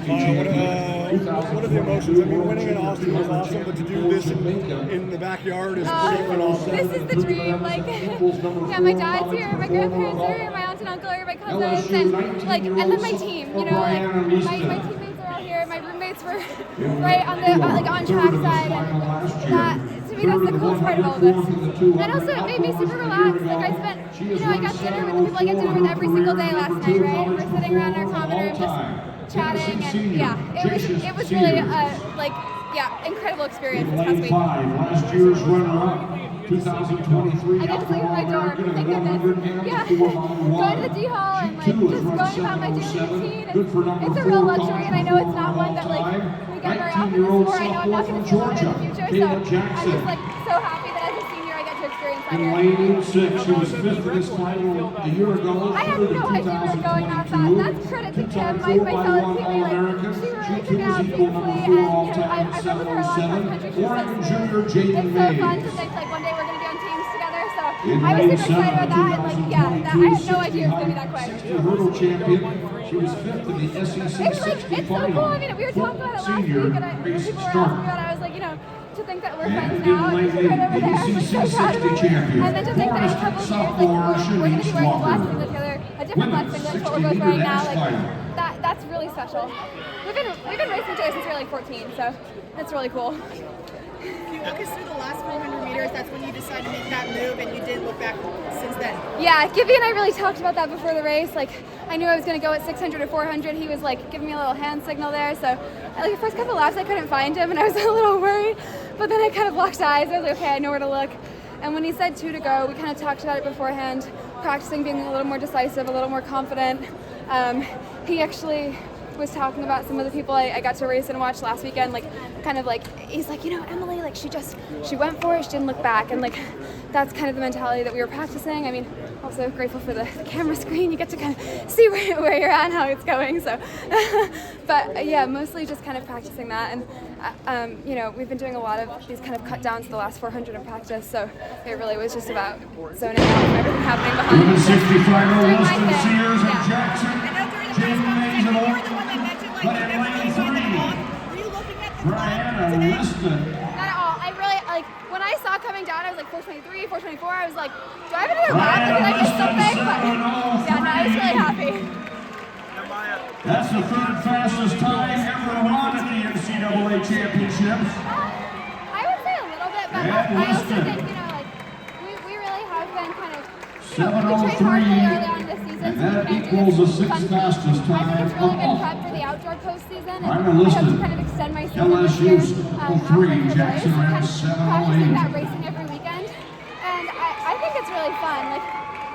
What are the emotions? I mean, winning in Austin was awesome, but to do this in the backyard is pretty phenomenal. This is the dream. Like, yeah, my dad's here, my grandparents are here, my aunt and uncle are here, my cousins, and then my team. You know, like my teammates are all here. My roommates were right on the on track side, and that to me that's the coolest part of all of this. And also it made me super relaxed. Like I spent, I got dinner with the people I get dinner with every single day last night. Right, we're sitting around in our common room just chatting, and yeah, it was really incredible experience this past week. Last year's runner-up, 2023. I get to sleep in my dorm, thank goodness. Yeah, going to the D Hall and just going about my daily routine. It's a real luxury, and I know it's not one that we get very often in the sport. I know I'm not going to feel it in the future, so I'm just so happy that as a senior I get to experience that here. In lane 6, she was 5th in this final a year ago. I had no idea we were going that fast. That's credit to Kim, my fellow teammate. She really took it out beautifully, and I've been with her a lot of country. She's so sweet. It's so fun to think one day we're going to be on teams together. So I was super excited about that, and I had no idea it was going to be that quick. Hurdle champion. She was 5th in the SEC 60 it's so cool. I mean, we were talking about it last week, and people were asking me about it. I was like, to think that we're friends now, and she's right over there. I'm so proud of her. And then to think that in a couple of years, we're going to be wearing a black singlet together, a different black singlet, what we're both wearing now. That's really special. We've been racing together since we were 14, so that's really cool. Can you walk us through the last 400 meters? That's when you decided to make that move, and you didn't look back since then. Yeah, Gibby and I really talked about that before the race. I knew I was going to go at 600 or 400. He was giving me a little hand signal there. So the first couple laps I couldn't find him, and I was a little worried. But then I kind of locked eyes. I was like, okay, I know where to look. And when he said 2 to go, we kind of talked about it beforehand, practicing being a little more decisive, a little more confident. He actually was talking about some of the people I got to race and watch last weekend, he's like, Emily, she went for it, she didn't look back, and that's kind of the mentality that we were practicing. I mean, also grateful for the camera screen, you get to kind of see where you're at and how it's going, so but yeah, mostly just kind of practicing that, and we've been doing a lot of these kind of cut downs to the last 400 in practice, so it really was just about zoning out and everything happening behind. 65 doing my thing. Sears and Yeah. Jackson. I know during the press conference, you were the one that mentioned you never really saw the clock. Were you looking at the clock today? Not at all. I really, when I saw coming down, I was 423, 424. I was like, do I have another lap? Did I miss something? But yeah, no, I was really happy. That's the third fastest time ever won at the NCAA championships. I would say a little bit, but I also think, we really have been kind of, we trained hard really early on this season, so we can do this fun feat. I think it's really good prep for the outdoor postseason, and I hope to kind of extend my season this year after the race, and kind of practicing that racing every weekend. And I think it's really fun.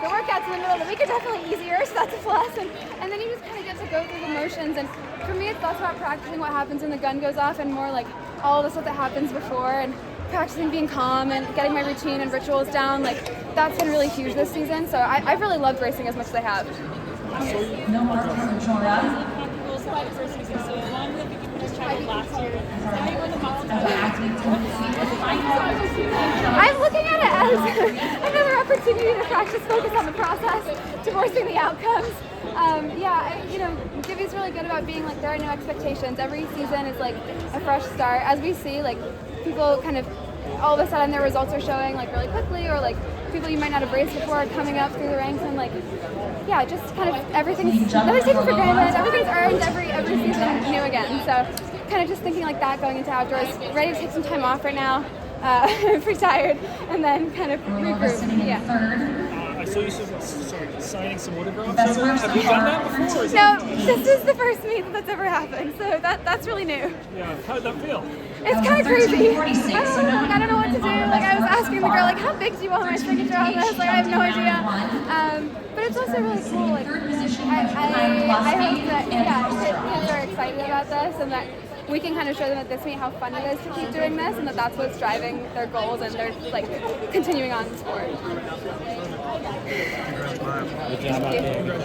The workouts in the middle of the week are definitely easier, so that's a plus. And then you just kind of get to go through the motions. And for me, it's less about practicing what happens when the gun goes off, and more all the stuff that happens before, and practicing being calm and getting my routine and rituals down. That's been really huge this season. So I've really loved racing as much as I have. No more Jordan. I'm looking at it as another opportunity to practice focus on the process, divorcing the outcomes. Gibby's really good about being there are no expectations. Every season is a fresh start. As we see, people kind of all of a sudden their results are showing really quickly, or people you might not have raced before are coming up through the ranks, and just kind of everything's nothing's taken for granted. Everything's earned every season new again. So kind of just thinking that going into outdoors, ready to take some time off right now. Pretty tired, and then kind of regroup. Yeah. I saw you signing some autographs. Have you done that before? No, this is the first meet that's ever happened, so that's really new. Yeah, how did that feel? It's kind of crazy. I don't know what to do. I was asking the girl, how big do you want my signature on this? I have no idea. But it's also really cool. I hope that kids are excited about this, and that we can kind of show them at this meet how fun it is to keep doing this, and that's what's driving their goals, and they're continuing on in the sport. Good job out there.